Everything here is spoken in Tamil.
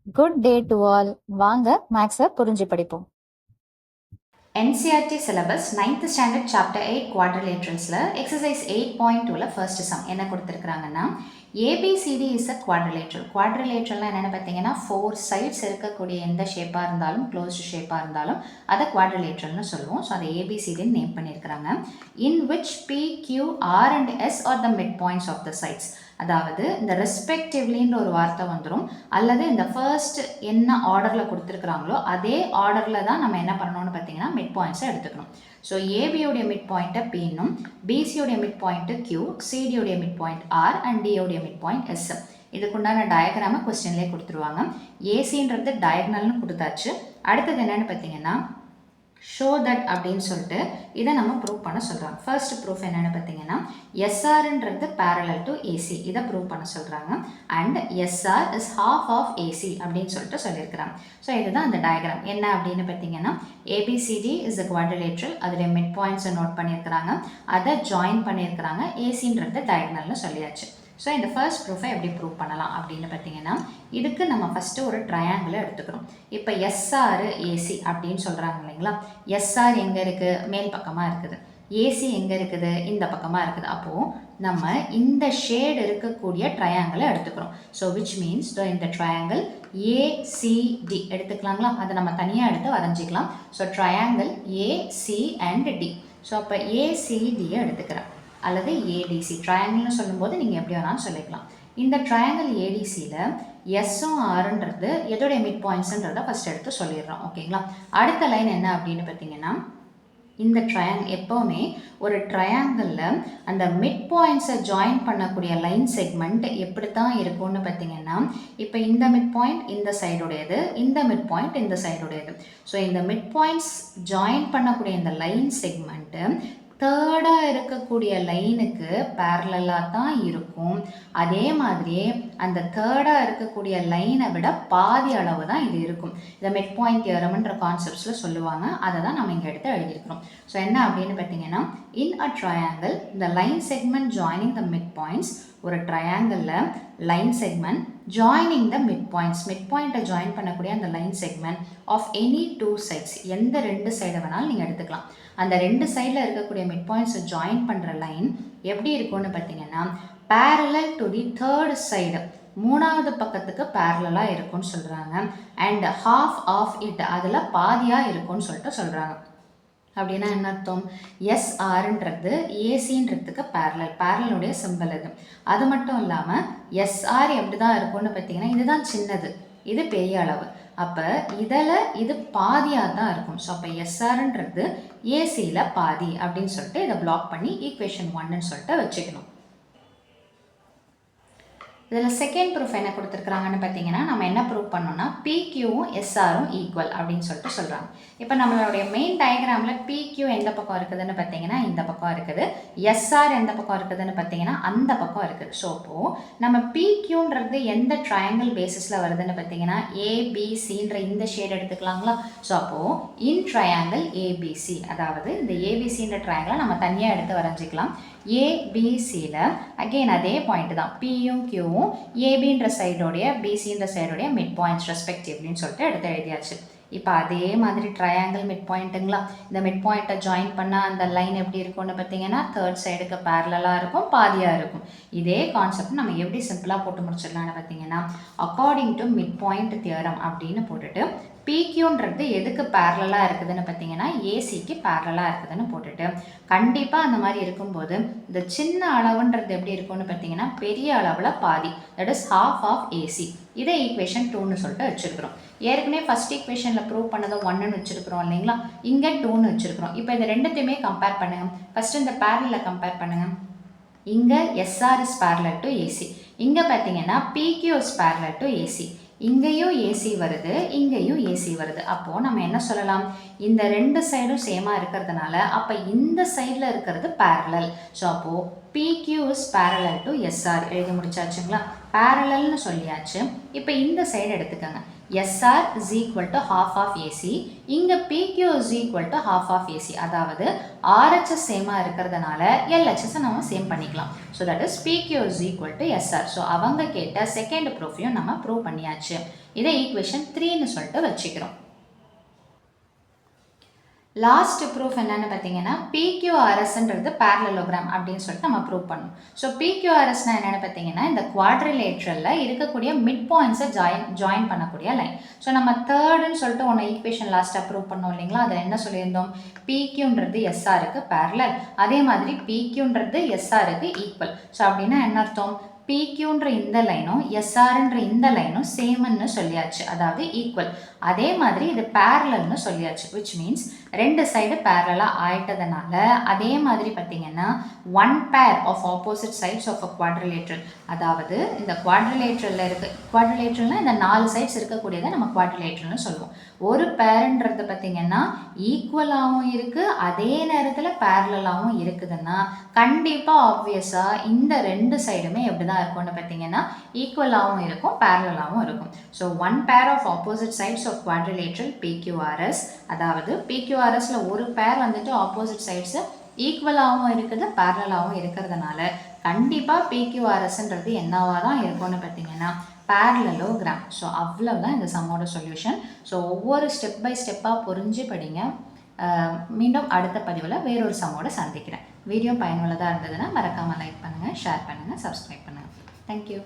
Good day to all. வாங்க மேக்ஸை புரிஞ்சு படிப்போம். NCERT syllabus 9th standard chapter 8 quadrilateralsல exercise 8.2ல first sum என்ன கொடுத்திருக்காங்கன்னா ABCD is a quadrilateral. quadrilateralனா என்னென்னு பார்த்தீங்கன்னா 4 sides இருக்கக்கூடிய எந்த ஷேப்பாக இருந்தாலும் க்ளோஸ்டு ஷேப்பாக இருந்தாலும் அதை quadrilateralனு சொல்லுவோம். ஸோ அதை ABCDன்னு நேம் பண்ணியிருக்கிறாங்க. in which P, Q, R and S are the midpoints of the sides. அதாவது இந்த ரெஸ்பெக்டிவ்லின்ற ஒரு வார்த்தை வந்துடும், அல்லது இந்த ஃபர்ஸ்ட் என்ன ஆர்டரில் கொடுத்துருக்குறாங்களோ அதே ஆர்டரில் தான் நம்ம என்ன பண்ணணும்னு பார்த்தீங்கன்னா மிட் பாயிண்ட்ஸை எடுத்துக்கணும். ஸோ ஏபியோடைய மிட் பாயிண்ட்டை பின்னும், பிசியோடைய மிட் பாயிண்ட்டு கியூ, சிடியோடைய மிட் பாயிண்ட் ஆர் அண்ட் டியோடைய மிட் பாயிண்ட் எஸ். இதுக்குண்டான டயக்ராமை கொஸ்டின்லேயே கொடுத்துருவாங்க. ஏசின்றது டயக்னல்னு கொடுத்தாச்சு. அடுத்தது என்னென்னு பார்த்தீங்கன்னா ஷோ தட் அப்படின்னு சொல்லிட்டு இதை நம்ம ப்ரூவ் பண்ண சொல்கிறாங்க. ஃபர்ஸ்ட் ப்ரூஃப் என்னென்னு பார்த்தீங்கன்னா எஸ்ஆர்ன்றது பேரலல் டு ஏசி, இதை ப்ரூவ் பண்ண சொல்கிறாங்க. And SR is half of AC அப்படின்னு சொல்லிட்டு சொல்லியிருக்கிறாங்க. ஸோ இதுதான் அந்த டயக்ராம். என்ன அப்படின்னு பார்த்தீங்கன்னா ஏபிசிடி இஸ் அ குவாட்ரிலேட்ரல், அதோடைய மிட் பாயிண்ட்ஸை நோட் பண்ணியிருக்கிறாங்க, அதை ஜாயின் பண்ணியிருக்கிறாங்க. ஏசின்றது டயக்னல்னு சொல்லியாச்சு. ஸோ இந்த ஃபர்ஸ்ட் ப்ரூஃபை எப்படி ப்ரூவ் பண்ணலாம் அப்படின்னு பார்த்தீங்கன்னா இதுக்கு நம்ம ஃபஸ்ட்டு ஒரு ட்ரையாங்கிளை எடுத்துக்கிறோம். இப்போ எஸ்ஆர் ஏசி அப்படின்னு சொல்கிறாங்க இல்லைங்களா. எஸ்ஆர் எங்கே இருக்குது? மேல் பக்கமாக இருக்குது. ஏசி எங்கே இருக்குது? இந்த பக்கமாக இருக்குது. அப்போது நம்ம இந்த ஷேடு இருக்கக்கூடிய ட்ரையாங்கிளை எடுத்துக்கிறோம். ஸோ விச் மீன்ஸ் இந்த ட்ரையாங்கிள் ஏசிடி எடுத்துக்கலாங்களா, அதை நம்ம தனியாக எடுத்து வரைஞ்சிக்கலாம். So triangle AC and D. So அப்போ ஏசிடியை எடுத்துக்கிறேன், அல்லது ஏடிசி. ட்ரையாங்கிள்னு சொல்லும்போது நீங்கள் எப்படி வேணாலும் சொல்லிக்கலாம். இந்த ட்ரையாங்கிள் ஏடிசியில் எஸ்ஸும் ஆறுன்றது எதோடைய மிட் பாயிண்ட்ஸுன்றதை ஃபஸ்ட் எடுத்து சொல்லிடுறோம். ஓகேங்களா. அடுத்த லைன் என்ன அப்படின்னு பார்த்தீங்கன்னா இந்த எப்போவுமே ஒரு ட்ரையாங்கிளில் அந்த மிட் பாயிண்ட்ஸை ஜாயின் பண்ணக்கூடிய லைன் செக்மெண்ட் எப்படி தான் இருக்கும்னு பார்த்தீங்கன்னா இப்போ இந்த மிட் பாயிண்ட் இந்த சைடுடையது, இந்த மிட் பாயிண்ட் இந்த சைடுடையது. ஸோ இந்த மிட் பாயிண்ட்ஸ் ஜாயின் பண்ணக்கூடிய இந்த லைன் செக்மெண்ட்டு தேர்டாக இருக்கக்கூடிய லைனுக்கு பேரலாக தான் இருக்கும். அதே மாதிரியே அந்த தேர்டாக இருக்கக்கூடிய லைனை விட பாதி அளவு தான் இது இருக்கும். இதை மிட் பாயிண்ட் தியரம்ன்ற கான்செப்ட்ஸில் சொல்லுவாங்க. அதை தான் நம்ம இங்கே எடுத்து எழுதியிருக்கிறோம். ஸோ என்ன அப்படின்னு பார்த்தீங்கன்னா in a triangle the line segment joining the mid points. ஒரு ட்ரையாங்கிளில் line segment joining the mid points, mid பாயிண்ட்டை ஜாயின் பண்ணக்கூடிய அந்த line segment of any two sides, எந்த ரெண்டு சைடை வேணாலும் நீங்கள் எடுத்துக்கலாம். அந்த ரெண்டு சைடில் இருக்கக்கூடிய மிட் பாயிண்ட்ஸை ஜாயின் பண்ணுற லைன் எப்படி இருக்கும்னு பார்த்தீங்கன்னா parallel to the third side, மூணாவது பக்கத்துக்கு பேரலாக இருக்கும்னு சொல்கிறாங்க. அண்ட் half ஆஃப் இட், அதில் பாதியாக இருக்கும்னு சொல்லிட்டு சொல்கிறாங்க. அப்படின்னா என்ன அர்த்தம்? எஸ்ஆர்ன்றது ஏசின்றதுக்கு பேரலுடைய சிம்பிள் இது. அது மட்டும் இல்லாமல் எஸ்ஆர் எப்படி தான் இருக்கும்னு பார்த்தீங்கன்னா இதுதான் சின்னது, இது பெரிய அளவு. அப்போ இதில் இது பாதியாக தான் இருக்கும். ஸோ அப்போ எஸ்ஆர்ன்றது ஏசியில் பாதி அப்படின்னு சொல்லிட்டு இதை பிளாக் பண்ணி ஈக்குவேஷன் 1ன்னு சொல்லிட்டு வச்சுக்கணும். இதில் செகண்ட் ப்ரூஃப் என்ன கொடுத்துருக்குறாங்கன்னு பார்த்தீங்கன்னா நம்ம என்ன ப்ரூவ் பண்ணோம்னா பிக்யூவும் எஸ்ஆரும் ஈக்குவல் அப்படின்னு சொல்லிட்டு சொல்கிறாங்க. இப்போ நம்மளுடைய மெயின் டயக்ராமில் பிக்யூ எந்த பக்கம் இருக்குதுன்னு பார்த்தீங்கன்னா இந்த பக்கம் இருக்குது, எஸ்ஆர் எந்த பக்கம் இருக்குதுன்னு பார்த்தீங்கன்னா அந்த பக்கம் இருக்குது. ஸோ அப்போது நம்ம பிக்யூன்றது எந்த ட்ரையாங்கிள் பேசிஸில் வருதுன்னு பார்த்தீங்கன்னா ஏபிசின்ற இந்த ஷேட் எடுத்துக்கலாங்களா. ஸோ அப்போது இன் ட்ரையாங்கிள் ஏபிசி, அதாவது இந்த ஏபிசின்ற ட்ரையாங்கிளை நம்ம தனியாக எடுத்து வரைஞ்சிக்கலாம். ஏபிசியில் அகெயின் அதே பாயிண்ட் தான், பியும் கியூவும் ஏபின்ற சைடோடைய பிசின்ற சைடோடைய மிட் பாயிண்ட்ஸ் ரெஸ்பெக்டிவ்லின்னு சொல்லிட்டு எடுத்து எழுதியாச்சு. இப்போ அதே மாதிரி ட்ரையாங்கிள் மிட் பாயிண்ட்டுங்களா, இந்த மிட் பாயிண்ட்டை ஜாயின் பண்ணால் அந்த லைன் எப்படி இருக்கும்னு பார்த்தீங்கன்னா தேர்ட் சைடுக்கு பேரலாக இருக்கும், பாதியாக இருக்கும். இதே கான்செப்ட் நம்ம எப்படி சிம்பிளாக போட்டு முடிச்சிடலான்னு பார்த்தீங்கன்னா according to mid point theorem அப்படின்னு போட்டுட்டு பிக்யூன்றது எதுக்கு பேரலாக இருக்குதுன்னு பார்த்தீங்கன்னா ஏசிக்கு பேரலாக இருக்குதுன்னு போட்டுட்டு கண்டிப்பாக அந்த மாதிரி இருக்கும்போது இந்த சின்ன அளவுன்றது எப்படி இருக்கும்னு பார்த்தீங்கன்னா பெரிய அளவில் பாதி, that is half of AC. இதை ஈக்குவேஷன் 2ன்னு சொல்லிட்டு வச்சுருக்கிறோம். ஏற்கனவே ஃபஸ்ட் ஈக்குவேஷனில் ப்ரூவ் பண்ணதை 1ன்னு வச்சுருக்கிறோம் இல்லைங்களா, இங்கே 2ன்னு வச்சுருக்கிறோம். இப்போ இந்த ரெண்டுத்தையுமே கம்பேர் பண்ணுங்கள். ஃபஸ்ட்டு இந்த பேரலில் கம்பேர் பண்ணுங்கள். இங்கே SR is parallel to AC, இங்கே பார்த்தீங்கன்னா PQ is parallel to AC. இங்கேயும் ஏசி வருது, இங்கேயும் ஏசி வருது. அப்போது நம்ம என்ன சொல்லலாம், இந்த ரெண்டு சைடும் சேமாக இருக்கிறதுனால அப்போ இந்த சைடில் இருக்கிறது பேரலல். ஸோ அப்போது PQ is parallel to SR எழுதி முடிச்சாச்சுங்களா. பேரலல்னு சொல்லியாச்சு. இப்போ இந்த சைடு எடுத்துக்கோங்க. SR is equal to half of AC. இங்கே PQ is equal to half of AC. அதாவது RHS சேமாக இருக்கிறதுனால LHS நம்ம சேம் பண்ணிக்கலாம். So that is PQ is equal to SR. So அவங்க கேட்ட செகண்ட் ப்ரூஃபையும் நம்ம ப்ரூவ் பண்ணியாச்சு. இதை ஈக்குவேஷன் 3ன்னு சொல்லிட்டு வச்சுக்கிறோம். லாஸ்ட் ப்ரூஃப் என்னன்னு பார்த்தீங்கன்னா PQRSன்றது பேரலலோகிராம் அப்படின்னு சொல்லிட்டு நம்ம ப்ரூவ் பண்ணணும். ஸோ PQRSனா என்னென்னு பார்த்தீங்கன்னா இந்த குவாட்ரிலேட்ரலில் இருக்கக்கூடிய மிட் பாயிண்ட்ஸை ஜாயின் பண்ணக்கூடிய லைன். ஸோ நம்ம தேர்டுன்னு சொல்லிட்டு ஒன்று ஈக்குவேஷன் லாஸ்ட்டாக ப்ரூவ் பண்ணோம் இல்லைங்களா, அதில் என்ன சொல்லியிருந்தோம், PQன்றது SRக்கு பேரலல், அதே மாதிரி PQன்றது SRக்கு ஈக்குவல். ஸோ அப்படின்னா என்ன அர்த்தம், PQன்ற இந்த லைனும் SRன்ற இந்த லைனும் சேம்னு சொல்லியாச்சு, அதாவது ஈக்குவல். அதே மாதிரி இது பேரலல்னு சொல்லியாச்சு, விச் மீன்ஸ் ரெண்டு சைடு பேரலாக ஆயிட்டதுனால அதே மாதிரி பார்த்தீங்கன்னா one pair of opposite sides of a quadrilateral, அதாவது இந்த குவாட்ரிலேட்ரலில் குவாட்ரிலேட்ரல்னா இந்த 4 சைட்ஸ் இருக்கக்கூடியதை நம்ம குவாட்ரிலேட்ரல்னு சொல்லுவோம். ஒரு பேருன்றது பார்த்தீங்கன்னா ஈக்குவலாகவும் இருக்குது, அதே நேரத்தில் பேரலாகவும் இருக்குதுன்னா கண்டிப்பாக ஆப்வியஸாக இந்த ரெண்டு சைடுமே எப்படி தான் இருக்கும்னு பார்த்தீங்கன்னா ஈக்குவலாகவும் இருக்கும், பேரலாகவும் இருக்கும். So one pair of opposite sides of quadrilateral PQRS, அதாவது PQRSல ஒரு பேர் வந்துட்டு ஆப்போசிட் சைட்ஸு ஈக்குவலாகவும் இருக்குது, பேரலாகவும் இருக்கிறதுனால கண்டிப்பாக PQRSன்றது என்னவாக தான் இருக்கும்னு பார்த்தீங்கன்னா பேரலலோகிராம். ஸோ அவ்வளோதான் இந்த சம்மோட சொல்யூஷன். ஸோ ஒவ்வொரு ஸ்டெப் பை ஸ்டெப்பாக புரிஞ்சு படிங்க. மீண்டும் அடுத்த பதிவில் வேறொரு சம்மோட சந்திக்கிறேன். வீடியோ பயனுள்ளதாக இருந்ததுன்னா மறக்காமல் லைக் பண்ணுங்கள், ஷேர் பண்ணுங்கள், சப்ஸ்கிரைப் பண்ணுங்கள். தேங்க்யூ.